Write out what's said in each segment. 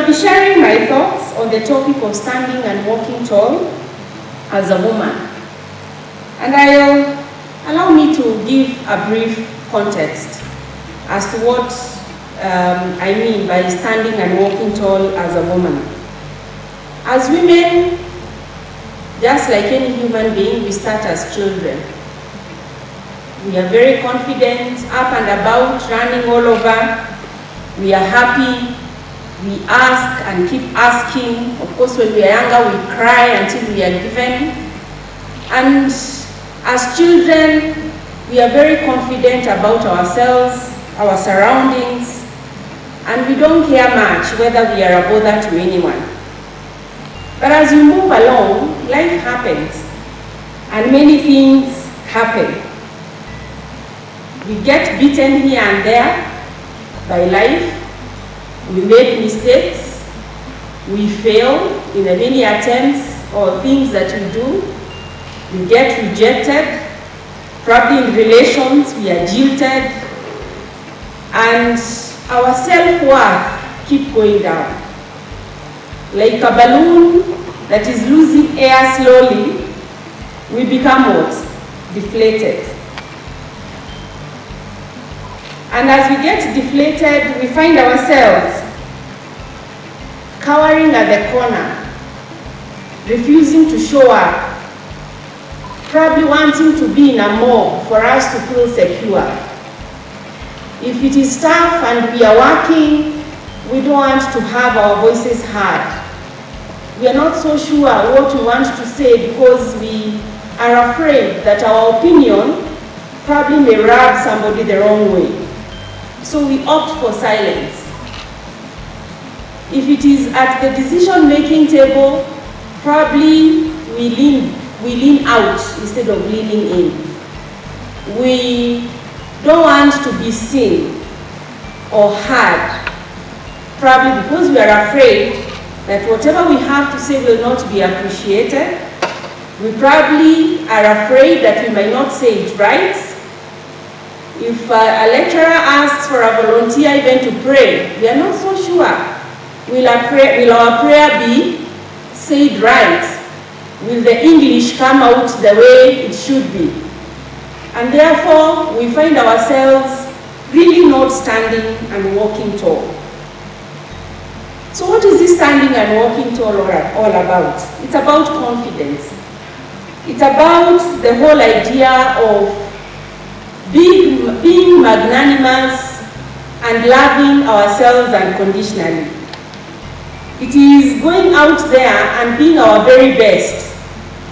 I'll be sharing my thoughts on the topic of standing and walking tall as a woman. And allow me to give a brief context as to what I mean by standing and walking tall as a woman. As women, just like any human being, we start as children. We are very confident, up and about, running all over. We are happy. We ask and keep asking. Of course, when we are younger, we cry until we are given. And as children, we are very confident about ourselves, our surroundings, and we don't care much whether we are a bother to anyone. But as we move along, life happens, and many things happen. We get beaten here and there by life. We make mistakes. We fail in the many attempts or things that we do. We get rejected. Probably in relations, we are jilted. And our self-worth keeps going down. Like a balloon that is losing air slowly, we become what? Deflated. And as we get deflated, we find ourselves cowering at the corner, refusing to show up, probably wanting to be in a mob for us to feel secure. If it is tough and we are working, we don't want to have our voices heard. We are not so sure what we want to say because we are afraid that our opinion probably may rub somebody the wrong way. So we opt for silence. If it is at the decision-making table, probably we lean out instead of leaning in. We don't want to be seen or heard, probably because we are afraid that whatever we have to say will not be appreciated. We probably are afraid that we might not say it right. If a lecturer asks for a volunteer even to pray, we are not so sure. Will our prayer be said right? Will the English come out the way it should be? And therefore, we find ourselves really not standing and walking tall. So what is this standing and walking tall all about? It's about confidence. It's about the whole idea of being magnanimous and loving ourselves unconditionally. It is going out there and being our very best,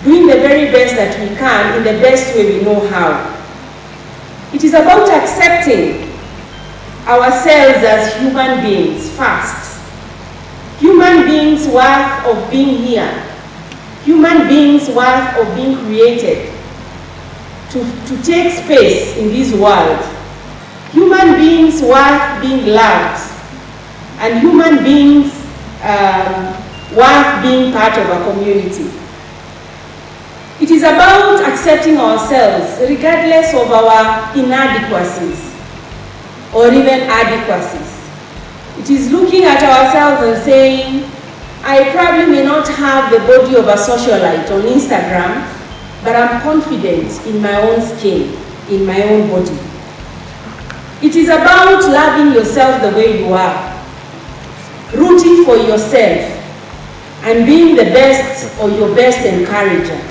doing the very best that we can in the best way we know how. It is about accepting ourselves as human beings first. Human beings worth of being here. Human beings worth of being created to take space in this world. Human beings worth being loved. And human beings worth being part of a community. It is about accepting ourselves regardless of our inadequacies or even adequacies. It is looking at ourselves and saying, I probably may not have the body of a socialite on Instagram, but I'm confident in my own skin, in my own body. It is about loving yourself the way you are, rooting for yourself, and being the best or your best encourager,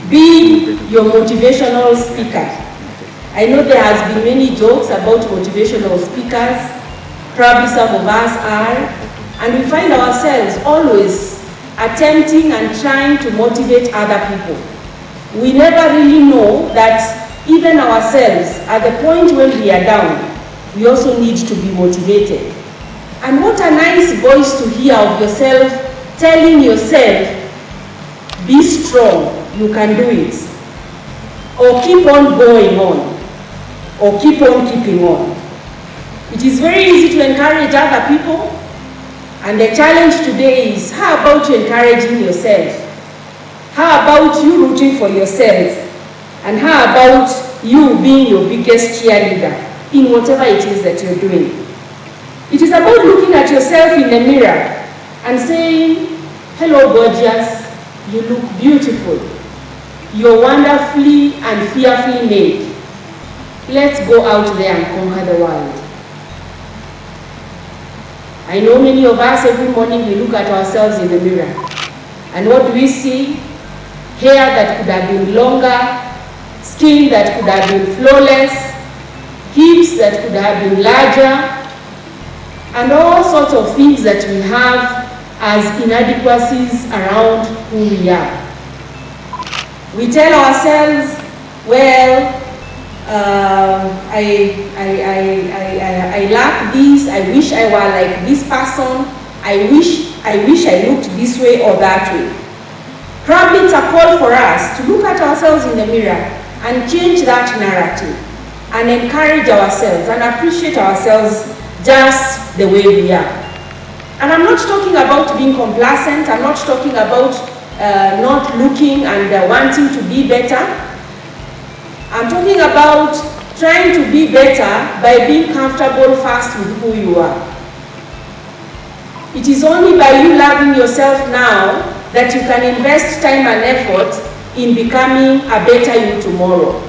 being your motivational speaker. I know there has been many jokes about motivational speakers, probably some of us are, and we find ourselves always attempting and trying to motivate other people. We never really know that even ourselves, at the point when we are down, we also need to be motivated. And what a nice voice to hear of yourself, telling yourself, be strong, you can do it. Or keep on going on. Or keep on keeping on. It is very easy to encourage other people. And the challenge today is, how about you encouraging yourself? How about you rooting for yourself? And how about you being your biggest cheerleader in whatever it is that you're doing? It is about looking at yourself in the mirror and saying, hello gorgeous, you look beautiful. You're wonderfully and fearfully made. Let's go out there and conquer the world. I know many of us every morning we look at ourselves in the mirror. And what do we see? Hair that could have been longer, skin that could have been flawless, hips that could have been larger, and all sorts of things that we have as inadequacies around who we are. We tell ourselves, well, I lack this, I wish I were like this person, I wish I looked this way or that way. Probably it's a call for us to look at ourselves in the mirror and change that narrative and encourage ourselves and appreciate ourselves just the way we are. And I'm not talking about being complacent, I'm not talking about not looking and wanting to be better. I'm talking about trying to be better by being comfortable first with who you are. It is only by you loving yourself now that you can invest time and effort in becoming a better you tomorrow.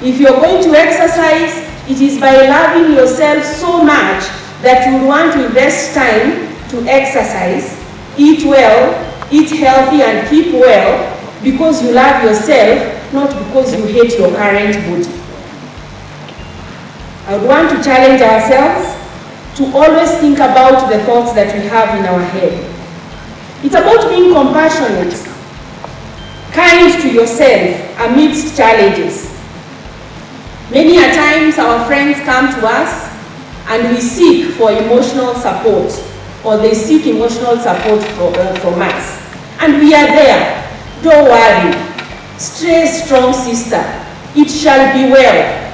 If you're going to exercise, it is by loving yourself so much that you want to invest time to exercise, eat well, eat healthy and keep well because you love yourself, not because you hate your current body. I would want to challenge ourselves to always think about the thoughts that we have in our head. It's about being compassionate, kind to yourself amidst challenges. Many a times our friends come to us and we seek for emotional support, or they seek emotional support from us. And we are there. Don't worry. Stay strong, sister. It shall be well.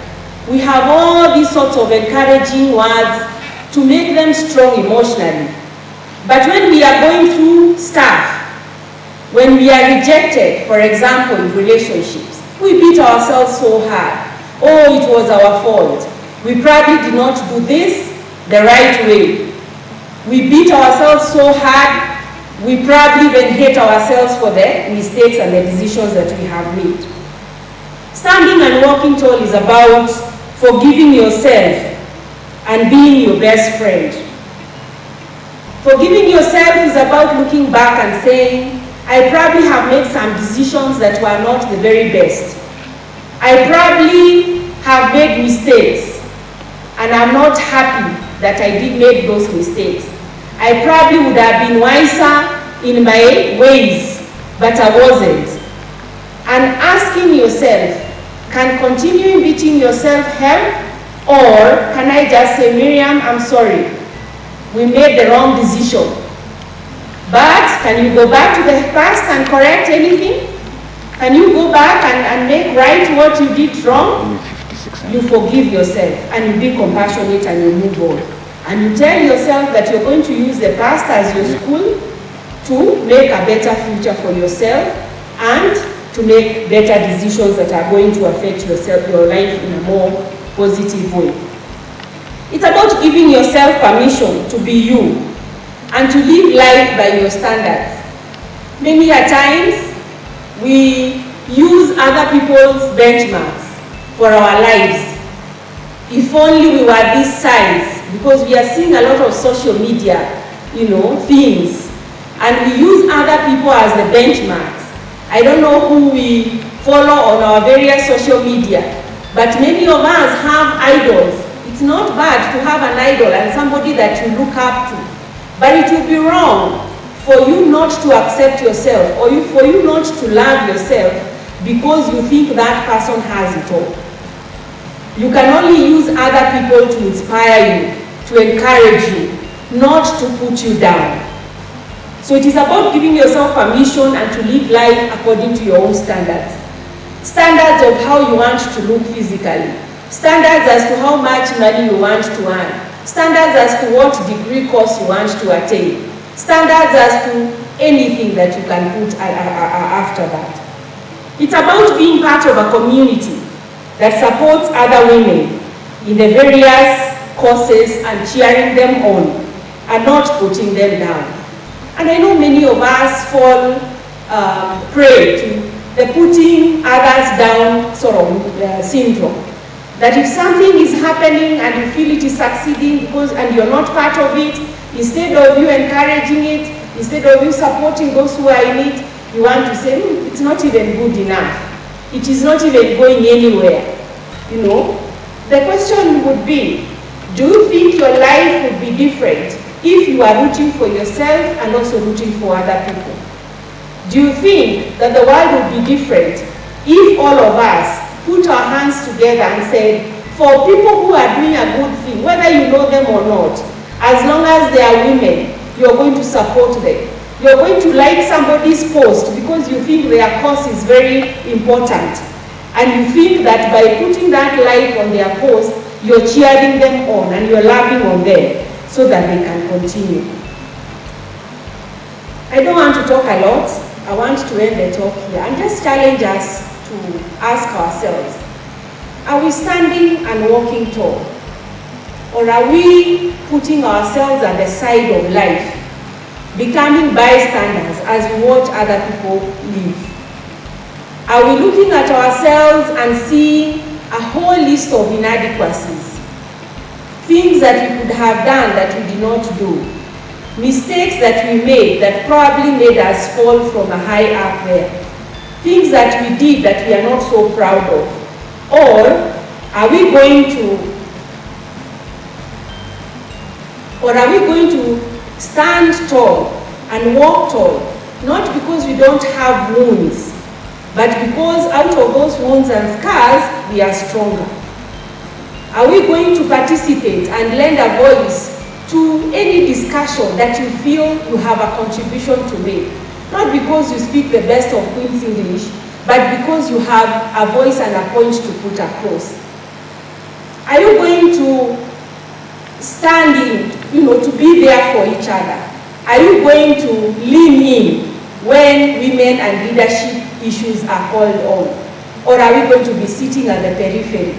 We have all these sorts of encouraging words to make them strong emotionally. But when we are going through stuff, when we are rejected, for example, in relationships, we beat ourselves so hard. Oh, it was our fault. We probably did not do this the right way. We beat ourselves so hard, we probably even hate ourselves for the mistakes and the decisions that we have made. Standing and walking tall is about forgiving yourself and being your best friend. Forgiving yourself is about looking back and saying, I probably have made some decisions that were not the very best. I probably have made mistakes, and I'm not happy that I did make those mistakes. I probably would have been wiser in my ways, but I wasn't. And asking yourself, can continuing beating yourself help? Or can I just say, Miriam, I'm sorry, we made the wrong decision. But can you go back to the past and correct anything? Can you go back and make right what you did wrong? You forgive yourself and you be compassionate and you move on. And you tell yourself that you're going to use the past as your school to make a better future for yourself and to make better decisions that are going to affect your life in a more positive way. It's about giving yourself permission to be you and to live life by your standards. Many a times we use other people's benchmarks for our lives. If only we were this size, because we are seeing a lot of social media, things, and we use other people as the benchmarks. I don't know who we follow on our various social media, but many of us have idols. It's not bad to have an idol and somebody that you look up to, but it would be wrong for you not to accept yourself or for you not to love yourself because you think that person has it all. You can only use other people to inspire you, to encourage you, not to put you down. So it is about giving yourself permission and to live life according to your own standards. Standards of how you want to look physically. Standards as to how much money you want to earn. Standards as to what degree course you want to attain. Standards as to anything that you can put after that. It's about being part of a community that supports other women in the various causes and cheering them on and not putting them down. And I know many of us fall prey to the putting others down sort of syndrome. That if something is happening and you feel it is succeeding and you're not part of it, instead of you encouraging it, instead of you supporting those who are in it, you want to say, it's not even good enough. It is not even going anywhere. You know, the question would be, do you think your life would be different if you are rooting for yourself and also rooting for other people? Do you think that the world would be different if all of us put our hands together and said, for people who are doing a good thing, whether you know them or not, as long as they are women, you're going to support them. You're going to like somebody's post because you think their cause is very important. And you think that by putting that like on their post, you're cheering them on and you're laughing on them so that they can continue. I don't want to talk a lot. I want to end the talk here and just challenge us to ask ourselves, are we standing and walking tall? Or are we putting ourselves at the side of life, becoming bystanders as we watch other people live? Are we looking at ourselves and seeing a whole list of inadequacies? Things that we could have done that we did not do. Mistakes that we made that probably made us fall from a high up there. Things that we did that we are not so proud of? Or are we going to stand tall and walk tall, not because we don't have wounds, but because out of those wounds and scars, we are stronger? Are we going to participate and lend a voice to any discussion that you feel you have a contribution to make? Not because you speak the best of Queen's English, but because you have a voice and a point to put across. Are you going to stand in, to be there for each other? Are you going to lean in when women and leadership issues are called on? Or are we going to be sitting at the periphery?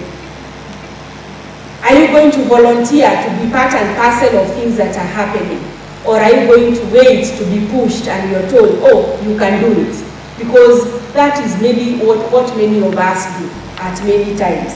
Are you going to volunteer to be part and parcel of things that are happening? Or are you going to wait to be pushed and you're told, oh, you can do it? Because that is maybe what many of us do at many times.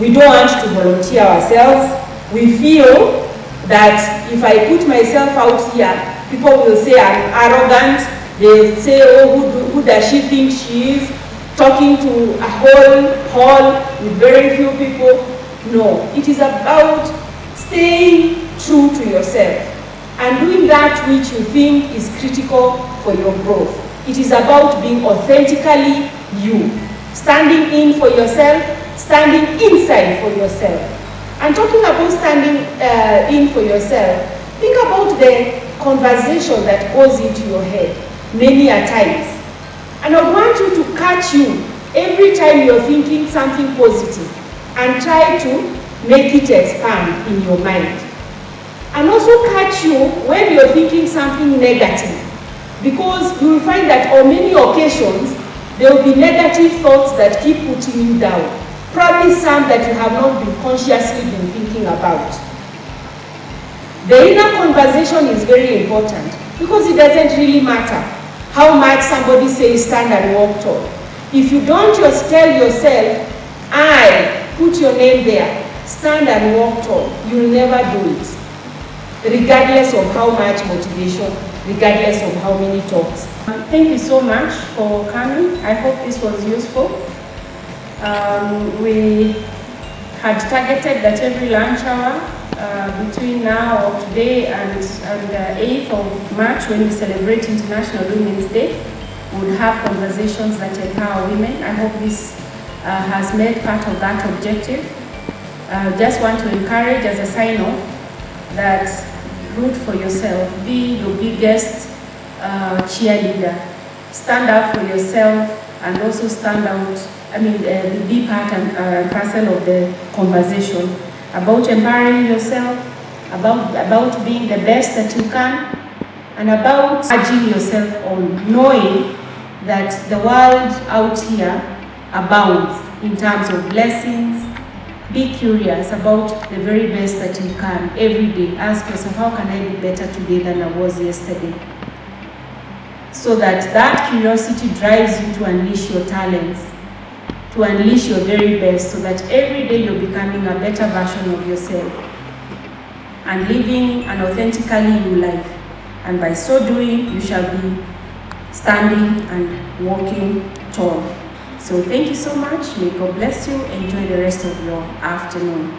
We don't want to volunteer ourselves. We feel that if I put myself out here, people will say I'm arrogant. They say, oh, who does she think she is? Talking to a whole hall with very few people. No, it is about staying true to yourself and doing that which you think is critical for your growth. It is about being authentically you, standing in for yourself, standing inside for yourself. And talking about standing in for yourself, think about the conversation that goes into your head many a times. And I want you to catch you every time you're thinking something positive and try to make it expand in your mind. And also catch you when you're thinking something negative, because you will find that on many occasions there will be negative thoughts that keep putting you down, probably some that you have not been consciously thinking about. The inner conversation is very important because it doesn't really matter how much somebody says stand and walk tall. If you don't just tell yourself, put your name there, stand and walk tall, you'll never do it. Regardless of how much motivation, regardless of how many talks. Thank you so much for coming. I hope this was useful. We had targeted that every lunch hour between now or today and the 8th of March, when we celebrate International Women's Day, we would have conversations that empower women. I hope this has made part of that objective. Just want to encourage as a sign-off that root for yourself, be your biggest cheerleader. Stand up for yourself and also stand out, be part and parcel of the conversation about empowering yourself, about being the best that you can, and about urging yourself on, knowing that the world out here abounds in terms of blessings, Be curious about the very best that you can every day. Ask yourself, how can I be better today than I was yesterday? So that curiosity drives you to unleash your talents, to unleash your very best, so that every day you're becoming a better version of yourself and living an authentically new life. And by so doing, you shall be standing and walking tall. So thank you so much. May God bless you. Enjoy the rest of your afternoon.